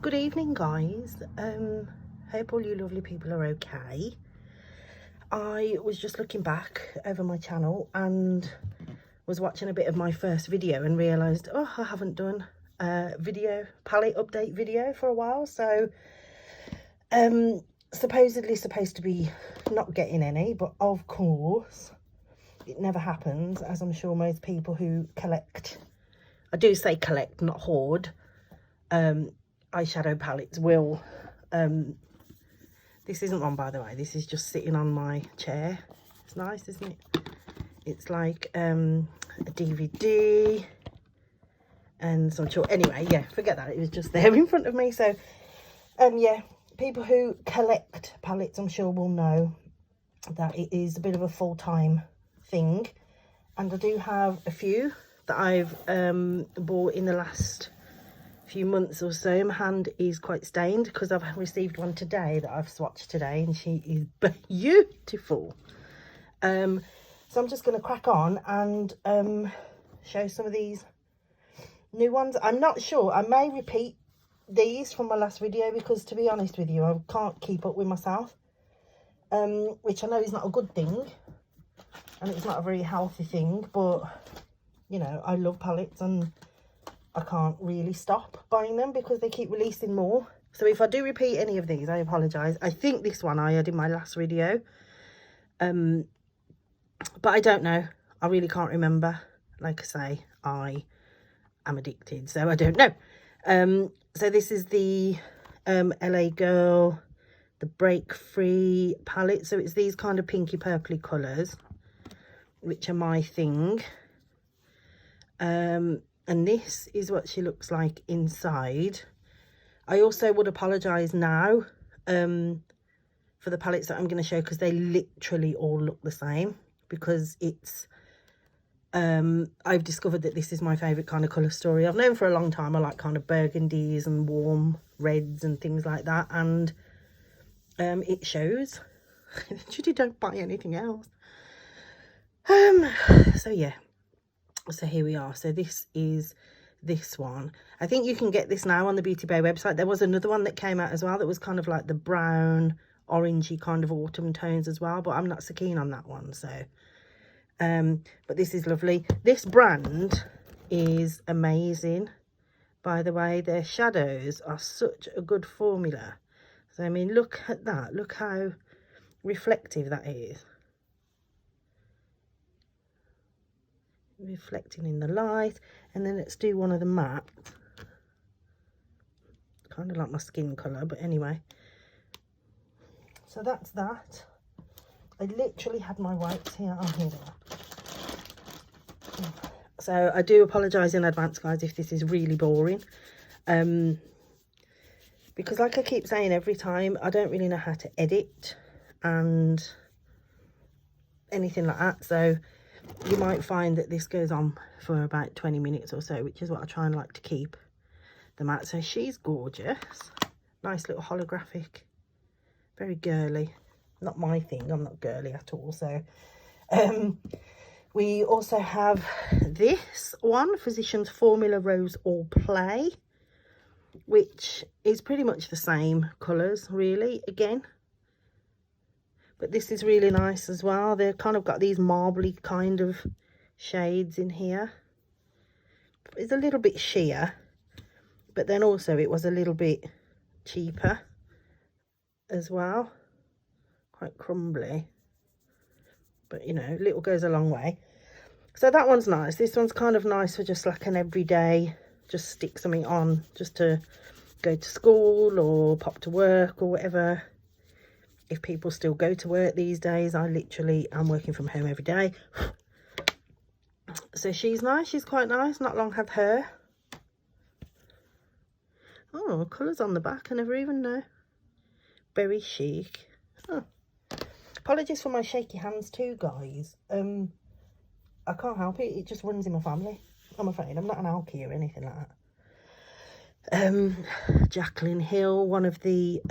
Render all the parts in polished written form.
Good evening, guys. Hope all you lovely people are okay. I was just looking back over my channel and was watching a bit of my first video and realised, oh, I haven't done a video, palette update video for a while. So, supposedly supposed to be not getting any, but of course, it never happens, as I'm sure most people who collect, I do say collect, not hoard, eyeshadow palettes will. This isn't one, by the way. This is just sitting on my chair. It's nice, isn't it? It's like a DVD and some chalk. Anyway, yeah, forget that. It was just there in front of me. So yeah, people who collect palettes, I'm sure, will know that it is a bit of a full-time thing. And I do have a few that I've bought in the last few months or so. My hand is quite stained because I've received one today that I've swatched today, and she is beautiful. So I'm just going to crack on and show some of these new ones. I'm not sure, I may repeat these from my last video because, to be honest with you, I can't keep up with myself, which I know is not a good thing and it's not a very healthy thing, but you know, I love palettes and I can't really stop buying them because they keep releasing more. So if I do repeat any of these, I apologise. I think this one I had in my last video. But I don't know. I really can't remember. Like I say, I am addicted, so I don't know. So this is the LA Girl, the Break Free palette. So it's these kind of pinky purpley colours, which are my thing. And this is what she looks like inside. I also would apologise now for the palettes that I'm going to show, because they literally all look the same, because it's I've discovered that this is my favourite kind of colour story. I've known for a long time I like kind of burgundies and warm reds and things like that, and it shows. Literally don't buy anything else. So yeah. So here we are. So this is this one. I think you can get this now on the Beauty Bay website. There was another one that came out as well that was kind of like the brown, orangey kind of autumn tones as well, but I'm not so keen on that one. So but this is lovely. This brand is amazing, by the way. Their shadows are such a good formula. So I mean, look at that. Look how reflective that is. Reflecting in the light. And then let's do one of the matte, kind of like my skin colour, but anyway. So that's that. I literally had my wipes here. Oh, here they are. So I do apologise in advance, guys, if this is really boring, because like I keep saying every time, I don't really know how to edit and anything like that. So you might find that this goes on for about 20 minutes or so, which is what I try and like to keep them at. So she's gorgeous. Nice little holographic. Very girly. Not my thing. I'm not girly at all. So we also have this one, Physicians Formula Rose All Play, which is pretty much the same colours, really, again. But this is really nice as well. They've kind of got these marbly kind of shades in here. It's a little bit sheer, but then also it was a little bit cheaper as well. Quite crumbly. But, you know, little goes a long way. So that one's nice. This one's kind of nice for just like an everyday, just stick something on just to go to school or pop to work or whatever. If people still go to work these days, I literally am working from home every day. So she's nice. She's quite nice. Not long had her. Oh, colours on the back. I never even know. Very chic. Oh. Apologies for my shaky hands too, guys. I can't help it. It just runs in my family, I'm afraid. I'm not an alky or anything like that. Jacqueline Hill, one of the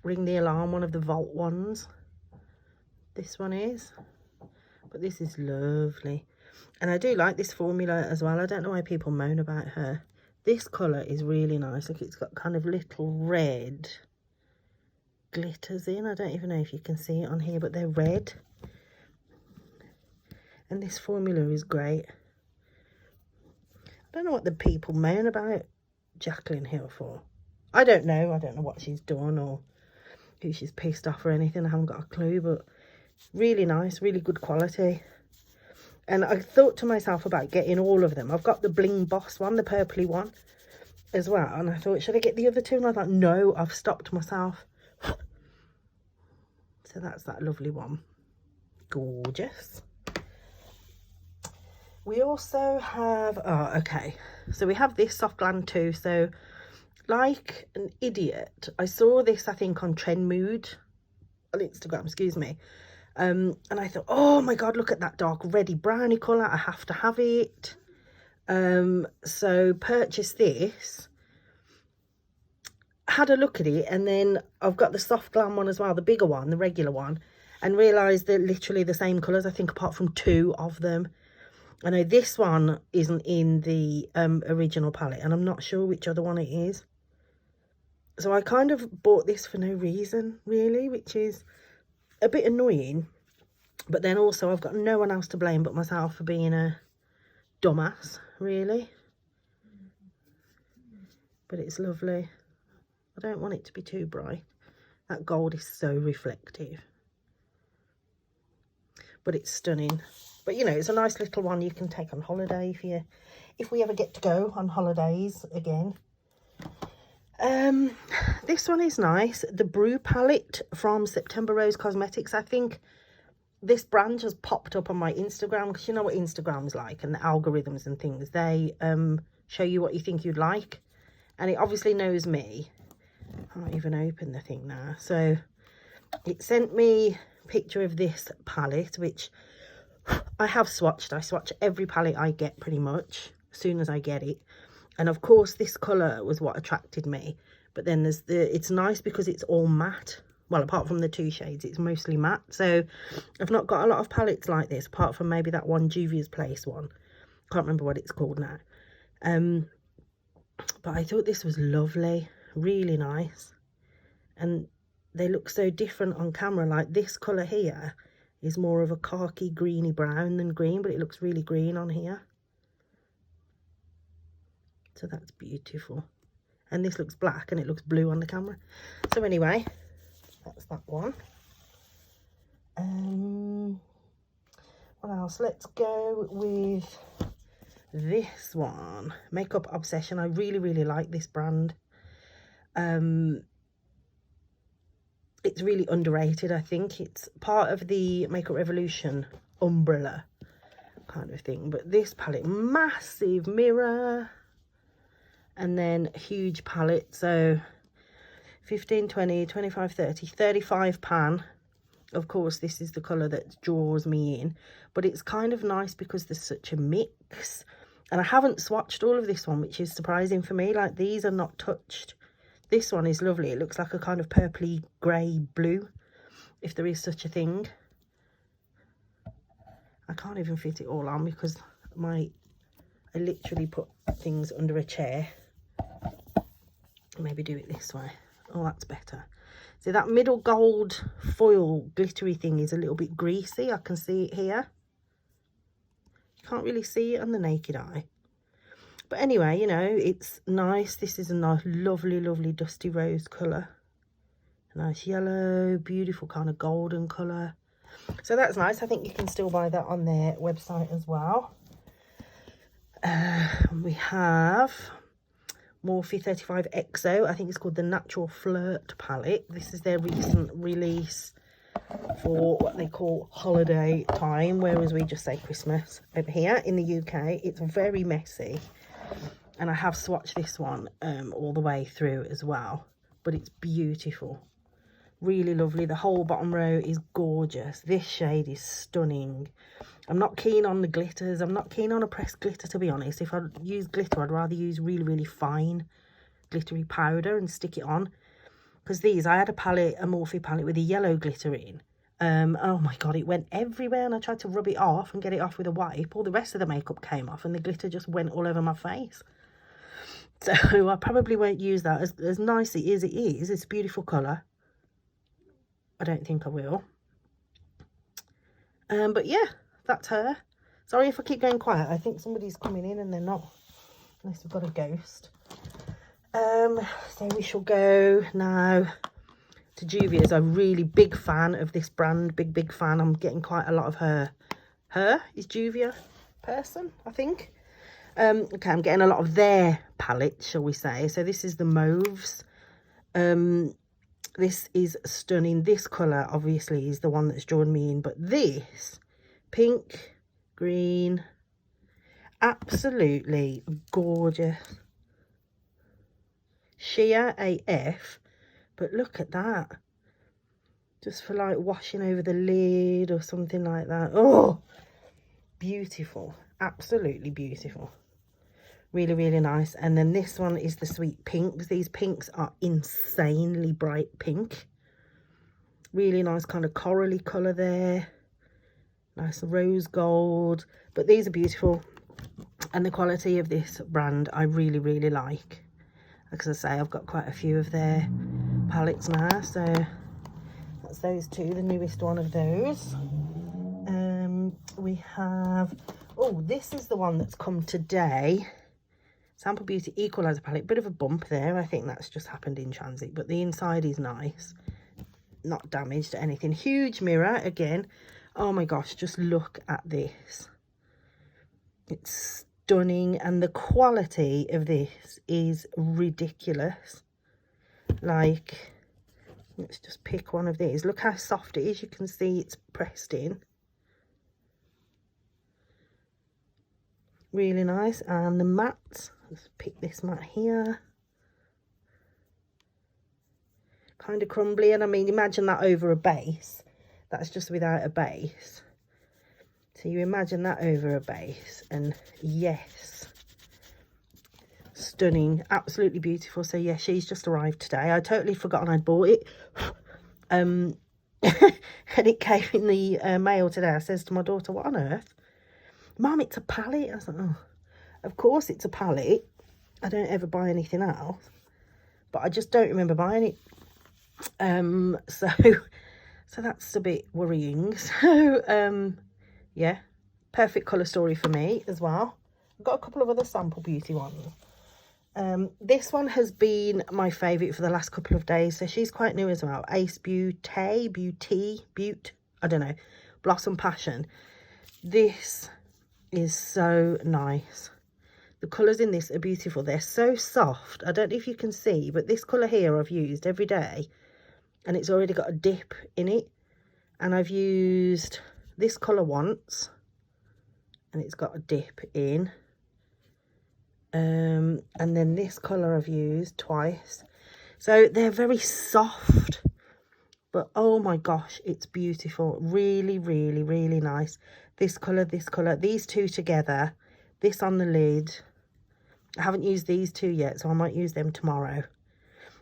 Ring the Alarm, one of the Vault ones. This one is. But this is lovely. And I do like this formula as well. I don't know why people moan about her. This colour is really nice. Look, it's got kind of little red glitters in. I don't even know if you can see it on here, but they're red. And this formula is great. I don't know what the people moan about Jaclyn Hill for. I don't know. I don't know what she's done or who she's pissed off or anything. I haven't got a clue, but really nice, really good quality. And I thought to myself about getting all of them. I've got the Bling Boss one, the purpley one as well. And I thought, should I get the other two? And I thought, no, I've stopped myself. So that's that lovely one. Gorgeous. We also have, oh, okay. So we have this Soft Glam too. So like an idiot, I saw this, I think, on Trend Mood on Instagram, excuse me. And I thought, oh my God, look at that dark reddy browny colour. I have to have it. So purchased this, had a look at it, and then I've got the Soft Glam one as well, the bigger one, the regular one, and realised they're literally the same colours, I think, apart from two of them. I know this one isn't in the original palette, and I'm not sure which other one it is. So I kind of bought this for no reason, really, which is a bit annoying. But then also I've got no one else to blame but myself for being a dumbass, really. But it's lovely. I don't want it to be too bright. That gold is so reflective. But it's stunning. But, you know, it's a nice little one you can take on holiday if we ever get to go on holidays again. This one is nice. The Brew palette from September Rose Cosmetics. I think this brand just popped up on my Instagram, because you know what Instagram's like, and the algorithms and things. They show you what you think you'd like. And it obviously knows me. I can't even open the thing now. So it sent me a picture of this palette, which I have swatched. I swatch every palette I get pretty much as soon as I get it. And of course this colour was what attracted me. But then there's it's nice because it's all matte. Well, apart from the two shades, it's mostly matte. So I've not got a lot of palettes like this, apart from maybe that one Juvia's Place one. Can't remember what it's called now. But I thought this was lovely, really nice. And they look so different on camera. Like this colour here is more of a khaki greeny brown than green, but it looks really green on here. So that's beautiful. And this looks black and it looks blue on the camera. So anyway, that's that one. What else? Let's go with this one. Makeup Obsession. I really, really like this brand. It's really underrated, I think. It's part of the Makeup Revolution umbrella kind of thing. But this palette, massive mirror. And then huge palette, so 15, 20, 25, 30, 35 pan. Of course, this is the colour that draws me in. But it's kind of nice because there's such a mix. And I haven't swatched all of this one, which is surprising for me. Like, these are not touched. This one is lovely. It looks like a kind of purpley grey blue, if there is such a thing. I can't even fit it all on because I literally put things under a chair. Maybe do it this way. Oh, that's better. See, that middle gold foil glittery thing is a little bit greasy. I can see it here. You can't really see it on the naked eye. But anyway, you know, it's nice. This is a nice, lovely, lovely dusty rose colour. A nice yellow, beautiful kind of golden colour. So that's nice. I think you can still buy that on their website as well. We have Morphe 35 XO. I think it's called the Natural Flirt palette. This is their recent release for what they call holiday time, whereas we just say Christmas over here in the UK. It's very messy, and I have swatched this one all the way through as well, but it's beautiful, really lovely. The whole bottom row is gorgeous. This shade is stunning. I'm not keen on the glitters. I'm not keen on a pressed glitter, to be honest. If I use glitter, I'd rather use really, really fine glittery powder and stick it on. Because these, I had a palette, a Morphe palette with a yellow glitter in. Oh my God, it went everywhere, and I tried to rub it off and get it off with a wipe. All the rest of the makeup came off and the glitter just went all over my face. So I probably won't use that. As nice it is, it's a beautiful colour. I don't think I will. But yeah, that's her. Sorry if I keep going quiet. I think somebody's coming in and they're not, unless we've got a ghost. So we shall go now to Juvia's. I'm a really big fan of this brand. Big fan. I'm getting quite a lot of her. Her is Juvia person, I think. Okay, I'm getting a lot of their palette, shall we say. So this is the mauves. This is stunning. This colour obviously is the one that's drawn me in, but this pink, green, absolutely gorgeous. Sheer AF, but look at that. Just for like washing over the lid or something like that. Oh, beautiful. Absolutely beautiful. Really nice. And then this one is the sweet pinks. These pinks are insanely bright pink. Really nice kind of corally colour there. Nice rose gold. But these are beautiful. And the quality of this brand I really like. Like I say, I've got quite a few of their palettes now. So that's those two, the newest one of those. We have, oh, this is the one that's come today. Sample Beauty Equalizer palette. Bit of a bump there. I think that's just happened in transit, but the inside is nice. Not damaged or anything. Huge mirror again. Oh my gosh, just look at this. It's stunning, and the quality of this is ridiculous. Like, let's just pick one of these. Look how soft it is. You can see it's pressed in. Really nice. And the matte, let's pick this matte here. Kind of crumbly, and I mean, imagine that over a base. That's just without a base. So you imagine that over a base, and yes, stunning, absolutely beautiful. So yeah, she's just arrived today. I totally forgotten I'd bought it. And it came in the mail today. I says to my daughter, what on earth? Mum, it's a palette. I was like, oh, of course it's a palette. I don't ever buy anything else, but I just don't remember buying it. So that's a bit worrying. So yeah, perfect colour story for me as well. I've got a couple of other Sample Beauty ones. This one has been my favourite for the last couple of days. So she's quite new as well. Ace Beauty, I don't know. Blossom Passion. This is so nice. The colours in this are beautiful. They're so soft. I don't know if you can see, but this colour here I've used every day. And it's already got a dip in it. And I've used this colour once. And it's got a dip in. And then this colour I've used twice. So they're very soft. But oh my gosh, it's beautiful. Really nice. This colour, these two together. This on the lid. I haven't used these two yet, so I might use them tomorrow.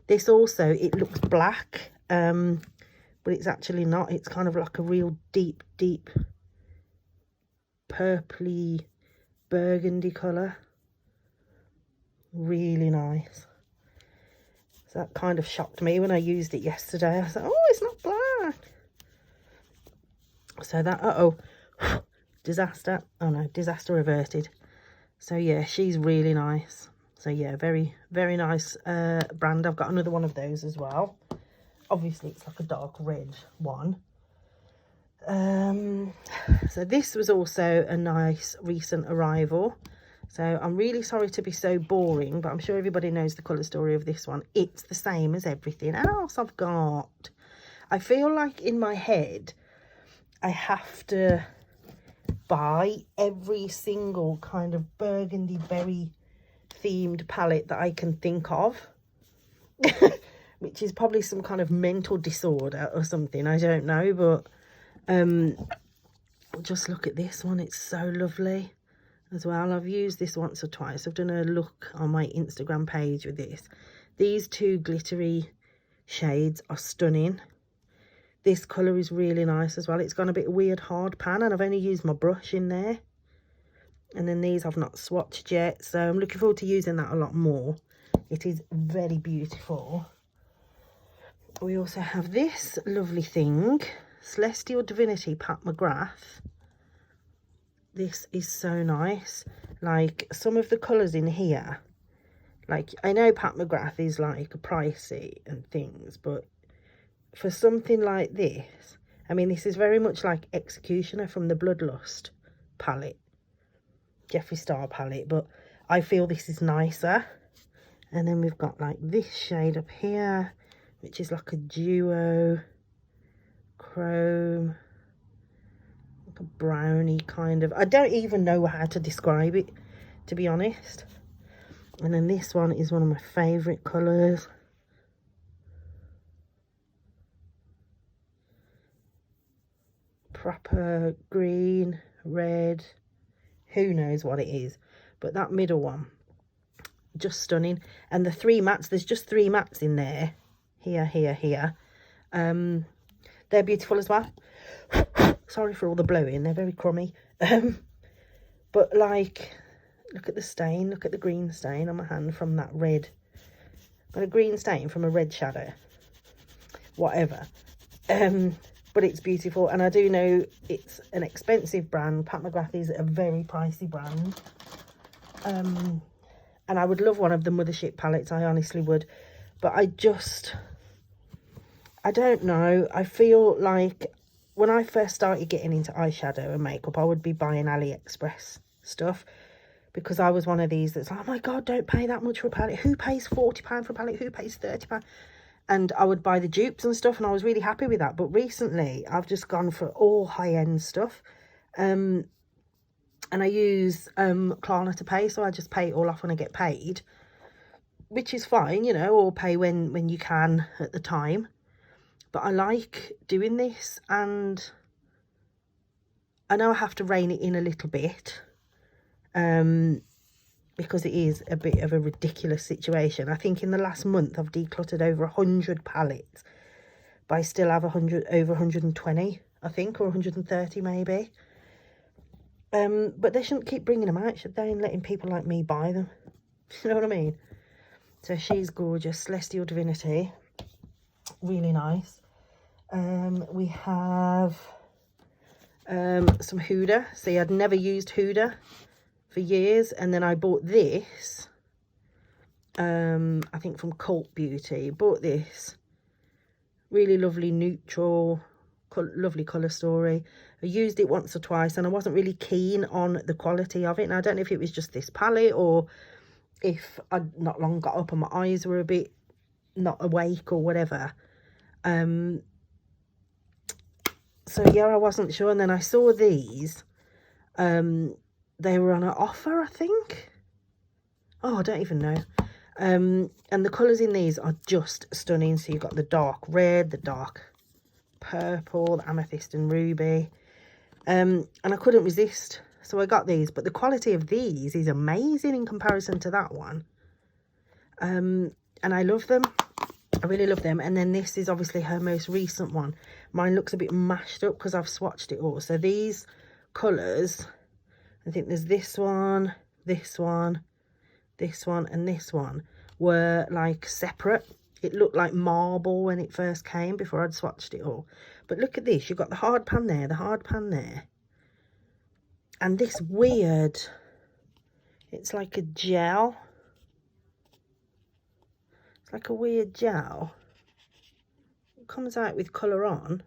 This also, it looks black. But it's actually not. It's kind of like a real deep purpley burgundy colour. Really nice. So that kind of shocked me when I used it yesterday. I was like, oh, it's not black. So that, disaster. Oh no, disaster averted. So yeah, she's really nice. So yeah, very nice brand. I've got another one of those as well. Obviously it's like a dark red one. So this was also a nice recent arrival. So I'm really sorry to be so boring, but I'm sure everybody knows the colour story of this one. It's the same as everything else I've got. I feel like in my head I have to buy every single kind of burgundy berry themed palette that I can think of. Which is probably some kind of mental disorder or something, I don't know, but just look at this one. It's so lovely as well. I've used this once or twice. I've done a look on my Instagram page with this. These two glittery shades are stunning. This colour is really nice as well. It's gone a bit weird hard pan, and I've only used my brush in there. And then these I've not swatched yet, so I'm looking forward to using that a lot more. It is very beautiful. We also have this lovely thing, Celestial Divinity Pat McGrath. This is so nice. Like, some of the colours in here, like, I know Pat McGrath is like pricey and things, but for something like this, I mean, this is very much like Executioner from the Bloodlust palette, Jeffree Star palette, but I feel this is nicer. And then we've got like this shade up here, which is like a duo chrome, like a brownie kind of. I don't even know how to describe it, to be honest. And then this one is one of my favourite colours. Proper green, red, who knows what it is. But that middle one, just stunning. And the 3 mattes, there's just 3 mattes in there. Here, here, here. They're beautiful as well. Sorry for all the blowing, they're very crummy. But like, look at the stain, look at the green stain on my hand from that red. Got a green stain from a red shadow. Whatever. But it's beautiful, and I do know it's an expensive brand. Pat McGrath is a very pricey brand. And I would love one of the Mothership palettes, I honestly would. But I don't know. I feel like when I first started getting into eyeshadow and makeup, I would be buying AliExpress stuff. Because I was one of these that's like, oh my God, don't pay that much for a palette. Who pays £40 for a palette? Who pays £30? And I would buy the dupes and stuff, and I was really happy with that. But recently, I've just gone for all high-end stuff. And I use Klarna to pay, so I just pay it all off when I get paid. Which is fine, you know, or pay when you can at the time. But I like doing this, and I know I have to rein it in a little bit. Because it is a bit of a ridiculous situation. I think in the last month I've decluttered over 100 palettes, but I still have over 120, I think, or 130 maybe. But they shouldn't keep bringing them out, should they, and letting people like me buy them. You know what I mean? So she's gorgeous. Celestial Divinity, really nice. We have some Huda. See, I'd never used Huda for years, and then I bought this, I think from Cult Beauty. Bought this, really lovely neutral, lovely colour story. I used it once or twice, and I wasn't really keen on the quality of it. And I don't know if it was just this palette, or if I'd not long got up and my eyes were a bit not awake or whatever. So yeah, I wasn't sure. And then I saw these, they were on an offer, I think. Oh, I don't even know. And the colours in these are just stunning. So you've got the dark red, the dark purple, the amethyst and ruby. And I couldn't resist, so I got these. But the quality of these is amazing in comparison to that one. And I love them. I really love them. And then this is obviously her most recent one. Mine looks a bit mashed up because I've swatched it all. So these colours, I think there's this one, this one, this one, and this one were like separate. It looked like marble when it first came before I'd swatched it all. But look at this. You've got the hard pan there, the hard pan there. And this weird, it's like a gel. It's like a weird gel. It comes out with colour on.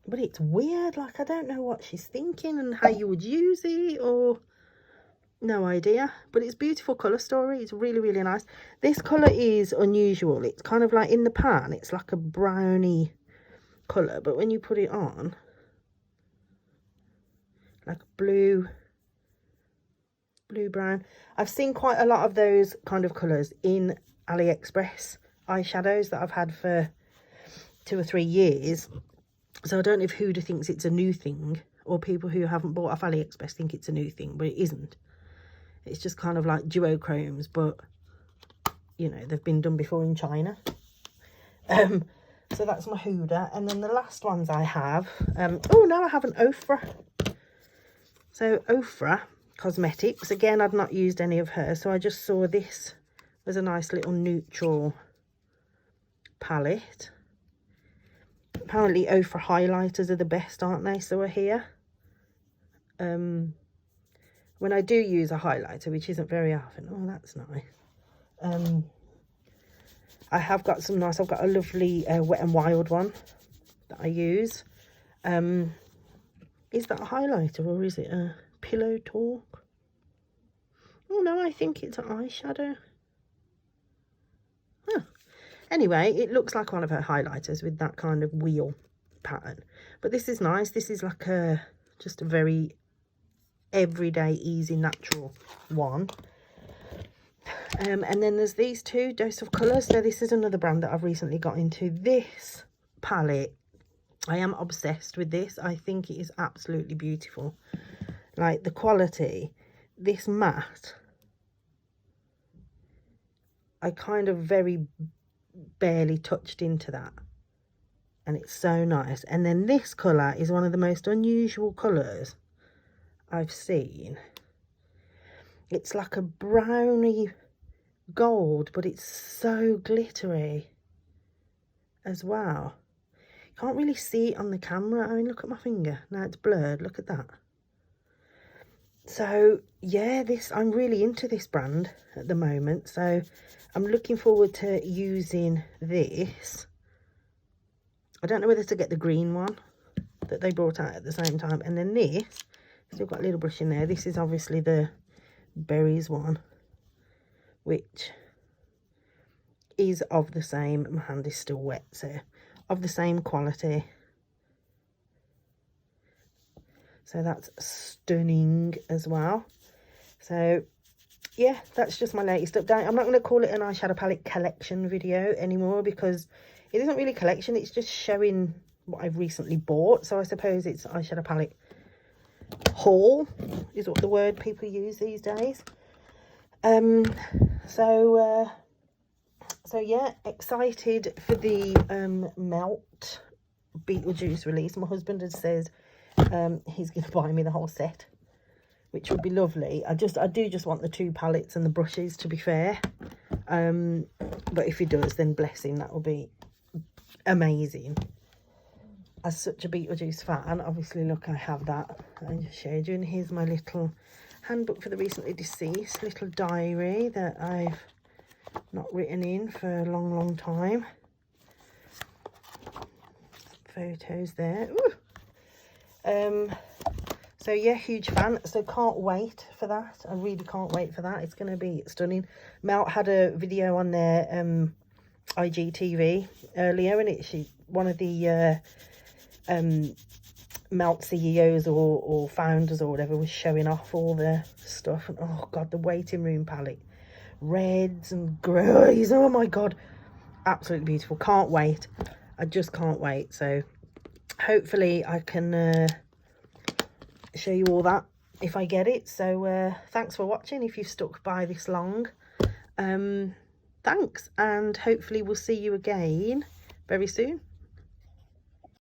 But it's weird, like I don't know what she's thinking and how you would use it, or no idea. But it's beautiful colour story. It's really, really nice. This colour is unusual. It's kind of like in the pan, it's like a browny colour, but when you put it on, like blue brown. I've seen quite a lot of those kind of colours in AliExpress eyeshadows that I've had for 2 or 3 years. So I don't know if Huda thinks it's a new thing, or people who haven't bought off AliExpress think it's a new thing, but it isn't. It's just kind of like duochromes, but, you know, they've been done before in China. So that's my Huda. And then the last ones I have, oh no, I have an Ofra. So Ofra Cosmetics, again, I've not used any of her, so I just saw this There's a nice little neutral palette. Apparently Ofra highlighters are the best, aren't they? So we're here. When I do use a highlighter, which isn't very often, oh, that's nice. I have got some nice, I've got a lovely Wet n Wild one that I use. Is that a highlighter or is it a Pillow Talk? Oh no, I think it's an eyeshadow. Huh. Anyway, it looks like one of her highlighters with that kind of wheel pattern. But this is nice. This is like just a very everyday, easy, natural one. And then there's these two, Dose of Colours. So this is another brand that I've recently got into. This palette, I am obsessed with this. I think it is absolutely beautiful. Like the quality, this matte, I kind of very barely touched into that. And it's so nice. And then this colour is one of the most unusual colours I've seen. It's like a browny gold, but it's so glittery as well. You can't really see it on the camera. I mean, look at my finger. Now it's blurred. Look at that. So yeah, I'm really into this brand at the moment. So I'm looking forward to using this. I don't know whether to get the green one that they brought out at the same time. And then this, still got a little brush in there. This is obviously the berries one, which is of the same, my hand is still wet, so of the same quality. So that's stunning as well. So yeah, that's just my latest update. I'm not going to call it an eyeshadow palette collection video anymore because it isn't really a collection. It's just showing what I've recently bought. So I suppose it's eyeshadow palette haul is what the word people use these days. So yeah, excited for the Melt Beetlejuice release. My husband has said he's going to buy me the whole set, which would be lovely. I do just want the two palettes and the brushes, to be fair. But if he does, then bless him, that will be amazing. As such a Beetlejuice fan, obviously, look, I have that. I just showed you. And here's my little handbook for the recently deceased, little diary that I've not written in for a long time. Photos there. Ooh. So yeah, huge fan. So can't wait for that. I really can't wait for that. It's going to be stunning. Melt had a video on their IGTV earlier, and one of the Melt CEOs or founders or whatever was showing off all the stuff. And oh god, the waiting room palette, reds and greys, oh my god, absolutely beautiful. Can't wait. I just can't wait. So hopefully I can show you all that if I get it. So thanks for watching if you've stuck by this long. Thanks, and hopefully we'll see you again very soon.